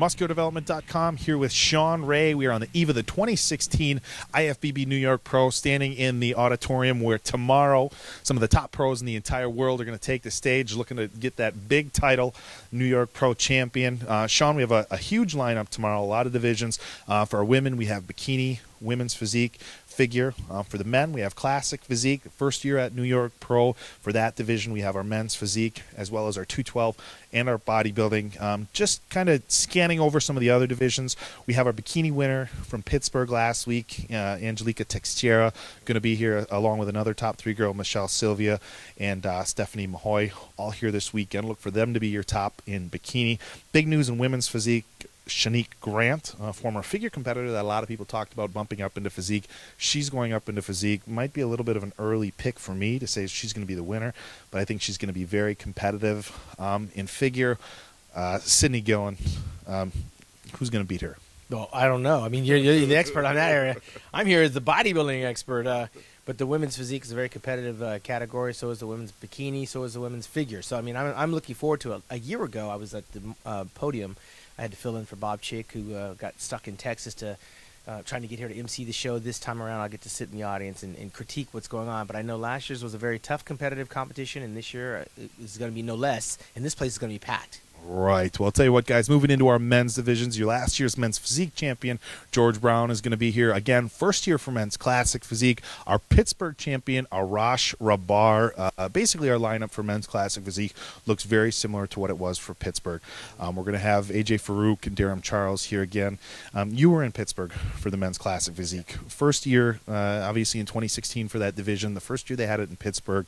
musculardevelopment.com, here with Shawn Ray. We are on the eve of the 2016 IFBB New York Pro, standing in the auditorium where tomorrow some of the top pros in the entire world are going to take the stage, looking to get that big title, New York Pro champion. Shawn, we have a huge lineup tomorrow, a lot of divisions. For our women, we have bikini, women's physique, figure. For the men, we have classic physique, first year at New York Pro. For that division, we have our men's physique as well as our 212 and our bodybuilding. Just kind of scanning over some of the other divisions, we have our bikini winner from Pittsburgh last week, Angelica Texeira, going to be here along with another top 3 girl, Michelle Sylvia, and Stephanie Mahoy, all here this weekend. Look for them to be your top in bikini. Big news in women's physique. Shanique Grant, a former figure competitor that a lot of people talked about bumping up into physique. She's going up into physique. Might be a little bit of an early pick for me to say she's going to be the winner, but I think she's going to be very competitive. In figure, Sydney Gillen, who's going to beat her? Well, I don't know. I mean, you're the expert on that area. I'm here as the bodybuilding expert, but the women's physique is a very competitive category. So is the women's bikini. So is the women's figure. So, I mean, I'm looking forward to it. A year ago, I was at the podium. I had to fill in for Bob Chick, who got stuck in Texas to trying to get here to MC the show. This time around, I'll get to sit in the audience and critique what's going on. But I know last year's was a very tough competitive competition, and this year is going to be no less. And this place is going to be packed. Right. Well, I'll tell you what, guys, moving into our men's divisions, your last year's men's physique champion, George Brown, is going to be here again. First year for men's classic physique. Our Pittsburgh champion, Arash Rabar. Basically, our lineup for men's classic physique looks very similar to what it was for Pittsburgh. We're going to have AJ Farouk and Durham Charles here again. You were in Pittsburgh for the men's classic physique. First year, obviously, in 2016 for that division. The first year they had it in Pittsburgh.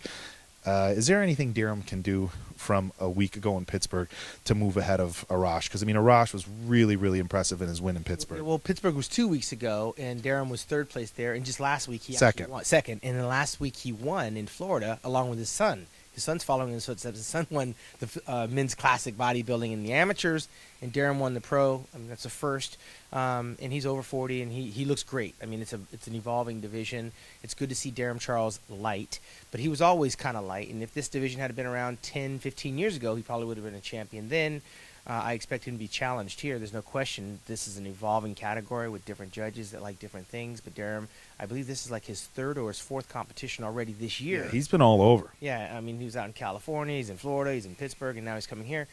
Is there anything Durham can do from a week ago in Pittsburgh to move ahead of Arash? Because, I mean, Arash was really, really impressive in his win in Pittsburgh. Well, Pittsburgh was 2 weeks ago, and Durham was third place there. And just last week he second. Won. Second. And then last week he won in Florida along with his son. His son's following in his footsteps. His son won the men's classic bodybuilding in the amateurs, and Durham won the pro. I mean, that's a first. And he's over 40, and he looks great. I mean, it's an evolving division. It's good to see Durham Charles light, but he was always kind of light. And if this division had been around 10, 15 years ago, he probably would have been a champion then. I expect him to be challenged here. There's no question. This is an evolving category with different judges that like different things. But Durham, I believe this is like his third or his fourth competition already this year. Yeah, he's been all over. Yeah, I mean, he was out in California, he's in Florida, he's in Pittsburgh, and now he's coming here.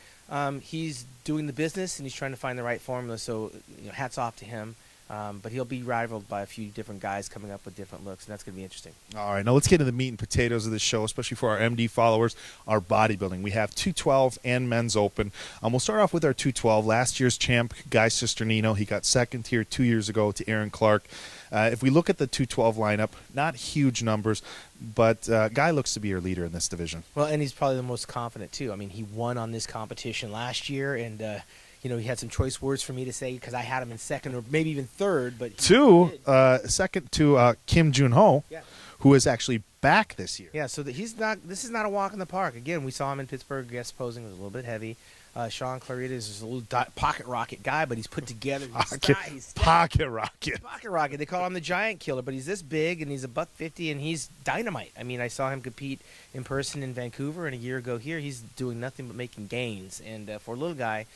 He's doing the business, and he's trying to find the right formula, so hats off to him. But he'll be rivaled by a few different guys coming up with different looks, and that's going to be interesting. All right, now let's get into the meat and potatoes of this show, especially for our MD followers, our bodybuilding. We have 212 and men's open. We'll start off with our 212. Last year's champ, Guy Cisternino, he got second here 2 years ago to Aaron Clark. If we look at the 212 lineup, not huge numbers, but Guy looks to be your leader in this division. Well, and he's probably the most confident, too. I mean, he won on this competition last year, and he had some choice words for me to say because I had him in second or maybe even third. But second to Kim Jun-ho, yeah, who is actually back this year. Yeah, so this is not a walk in the park. Again, we saw him in Pittsburgh. Guest posing was a little bit heavy. Shawn Clarita is just a little pocket rocket guy, but he's put together. Pocket rocket. Pocket rocket. They call him the giant killer, but he's this big, and he's $150, and he's dynamite. I mean, I saw him compete in person in Vancouver, and a year ago here, he's doing nothing but making gains. And for a little guy,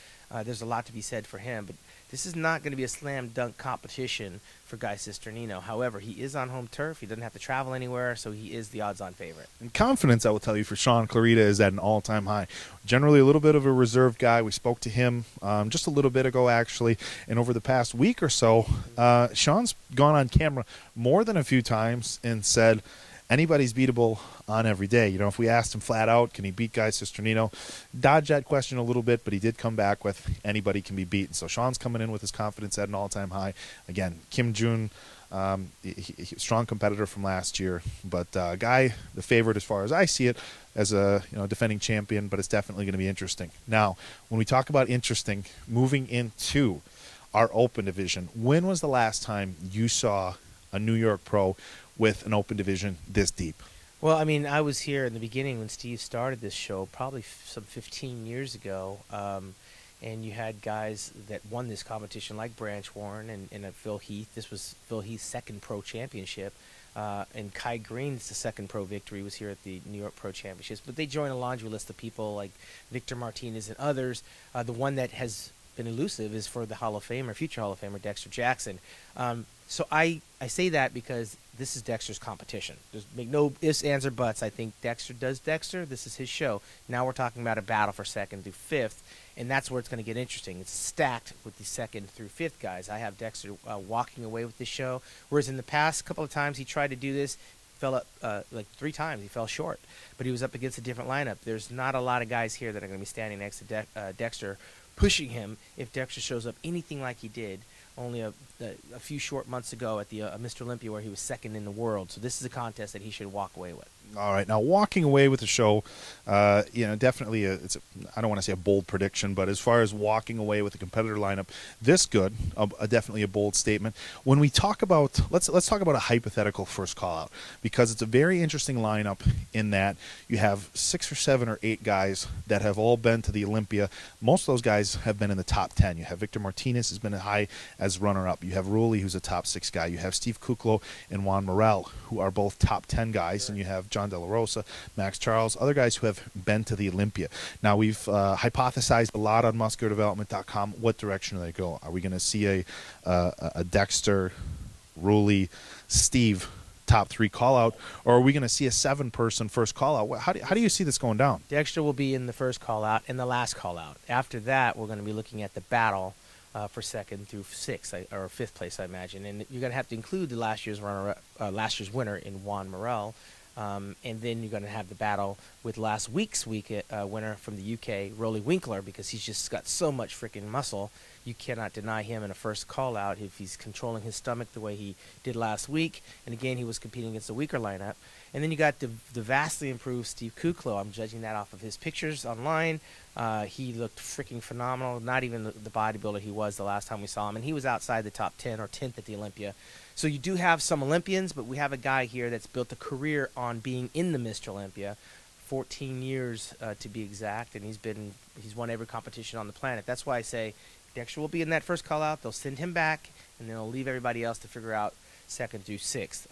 there's a lot to be said for him. But this is not going to be a slam dunk competition for Guy Cisternino. However, he is on home turf. He doesn't have to travel anywhere, so he is the odds-on favorite. And confidence, I will tell you, for Shawn Clarita is at an all-time high. Generally a little bit of a reserved guy. We spoke to him just a little bit ago, actually, and over the past week or so, Shawn's gone on camera more than a few times and said, anybody's beatable on every day. If we asked him flat out, can he beat Guy Cisternino? Dodged that question a little bit, but he did come back with anybody can be beaten. So Shawn's coming in with his confidence at an all-time high. Again, Kim Jun, strong competitor from last year, but Guy, the favorite as far as I see it, as a defending champion, but it's definitely going to be interesting. Now, when we talk about interesting, moving into our open division, when was the last time you saw a New York Pro with an open division this deep? Well, I mean, I was here in the beginning when Steve started this show, probably some 15 years ago, and you had guys that won this competition like Branch Warren and Phil Heath. This was Phil Heath's second pro championship, and Kai Green's the second pro victory was here at the New York Pro Championships. But they join a laundry list of people like Victor Martinez and others. The one that has been elusive is for the Hall of Famer, future Hall of Famer Dexter Jackson. So I say that because this is Dexter's competition. There's make no ifs, ands, or buts. I think Dexter does Dexter. This is his show. Now we're talking about a battle for second through fifth, and that's where it's going to get interesting. It's stacked with the second through fifth guys. I have Dexter walking away with this show, whereas in the past couple of times he tried to do this, fell up like 3 times. He fell short, but he was up against a different lineup. There's not a lot of guys here that are going to be standing next to Dexter, pushing him if Dexter shows up anything like he did only a few short months ago at the Mr. Olympia, where he was second in the world. So this is a contest that he should walk away with. All right, now walking away with the show, definitely I don't want to say a bold prediction, but as far as walking away with a competitor lineup this good, definitely a bold statement. When we talk about, let's talk about a hypothetical first call out, because it's a very interesting lineup in that you have 6 or 7 or 8 guys that have all been to the Olympia. Most of those guys have been in the top 10. You have Victor Martinez has been high as runner-up. You have Rulli, who's a top 6 guy. You have Steve Kuklo and Juan Morel, who are both top 10 guys, and you have John De La Rosa, Max Charles, other guys who have been to the Olympia. Now, we've hypothesized a lot on musculardevelopment.com. What direction do they go? Are we going to see a Dexter, Rulli, Steve top 3 call out, or are we going to see a 7-person first call out? How do you see this going down? Dexter will be in the first call out and the last call out. After that, we're going to be looking at the battle for second through 6th or 5th place, I imagine, and you're going to have to include the last year's winner in Juan Morel. And then you're going to have the battle with last week's winner from the UK, Rolly Winkler, because he's just got so much freaking muscle. You cannot deny him in a first call out if he's controlling his stomach the way he did last week. And again, he was competing against a weaker lineup. And then you got the vastly improved Steve Kuklo. I'm judging that off of his pictures online. He looked freaking phenomenal. Not even the bodybuilder he was the last time we saw him. And he was outside the top 10 or 10th at the Olympia. So you do have some Olympians, but we have a guy here that's built a career on being in the Mr. Olympia, 14 years to be exact, and he's won every competition on the planet. That's why I say Dexter will be in that first call out. They'll send him back, and then they'll leave everybody else to figure out second through 6th.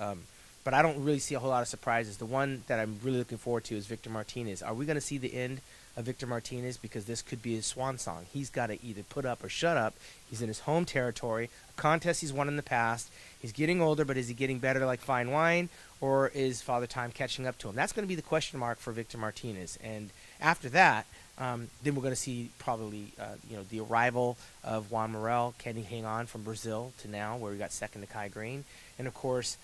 But I don't really see a whole lot of surprises. The one that I'm really looking forward to is Victor Martinez. Are we going to see the end of Victor Martinez? Because this could be his swan song. He's got to either put up or shut up. He's in his home territory, a contest he's won in the past. He's getting older, but is he getting better like fine wine, or is Father Time catching up to him? That's going to be the question mark for Victor Martinez. And after that, then we're going to see probably the arrival of Juan Morel. Can he hang on from Brazil to now, where we got second to Kai Green? And of course,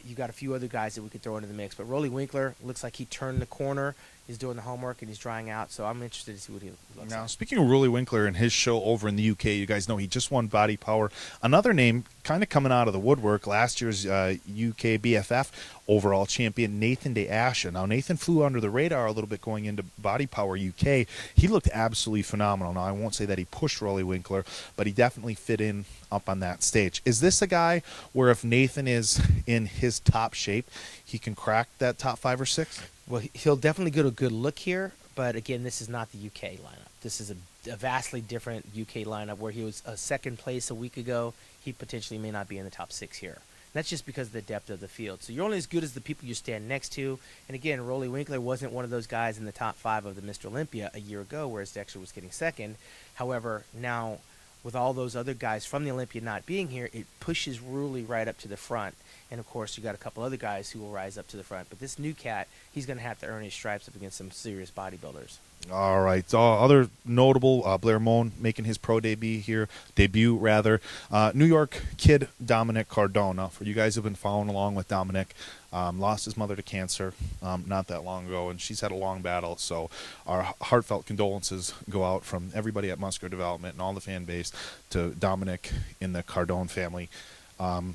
you got a few other guys that we could throw into the mix. But Rolly Winkler looks like he turned the corner. He's doing the homework and he's drying out. So I'm interested to see what he looks now, like. Speaking of Rolly Winkler and his show over in the UK, you guys know he just won Body Power. Another name kind of coming out of the woodwork, last year's UK BFF overall champion, Nathan De Asha. Now, Nathan flew under the radar a little bit going into Body Power UK. He looked absolutely phenomenal. Now, I won't say that he pushed Rolly Winkler, but he definitely fit in up on that stage. Is this a guy where if Nathan is in his top shape, he can crack that top 5 or 6? Well, he'll definitely get a good look here, but again, this is not the UK lineup. This is a vastly different UK lineup where he was a second place a week ago. He potentially may not be in the top 6 here. That's just because of the depth of the field. So you're only as good as the people you stand next to. And again, Rolly Winkler wasn't one of those guys in the top 5 of the Mr. Olympia a year ago, whereas Dexter was getting second. However, now with all those other guys from the Olympia not being here, it pushes Rulli right up to the front. And, of course, you got a couple other guys who will rise up to the front. But this new cat, he's going to have to earn his stripes up against some serious bodybuilders. All right. Other notable, Blair Moan making his pro debut here. New York kid Dominic Cardona. For you guys who have been following along with Dominic, lost his mother to cancer not that long ago, and she's had a long battle. So our heartfelt condolences go out from everybody at Muscular Development and all the fan base to Dominic in the Cardone family.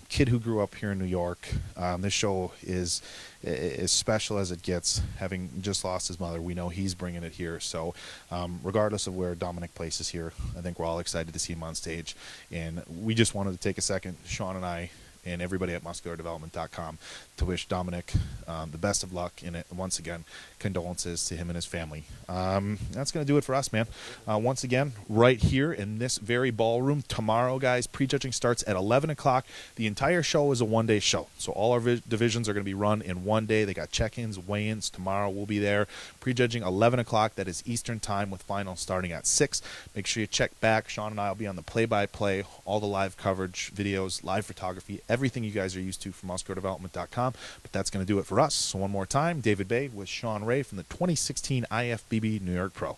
Kid who grew up here in New York. This show is as special as it gets. Having just lost his mother, we know he's bringing it here. So regardless of where Dominic places here, I think we're all excited to see him on stage. And we just wanted to take a second, Shawn and I, and everybody at musculardevelopment.com to wish Dominic the best of luck in it. Once again, condolences to him and his family. That's going to do it for us, man. Once again, right here in this very ballroom tomorrow, guys, prejudging starts at 11 o'clock. The entire show is a one-day show, so all our divisions are going to be run in one day. They got check-ins, weigh-ins. Tomorrow we'll be there. Prejudging 11 o'clock. That is Eastern time, with finals starting at 6. Make sure you check back. Shawn and I will be on the play-by-play, all the live coverage, videos, live photography, everything you guys are used to from musculardevelopment.com. But that's going to do it for us. So one more time, David Baye with Shawn Ray from the 2016 IFBB New York Pro.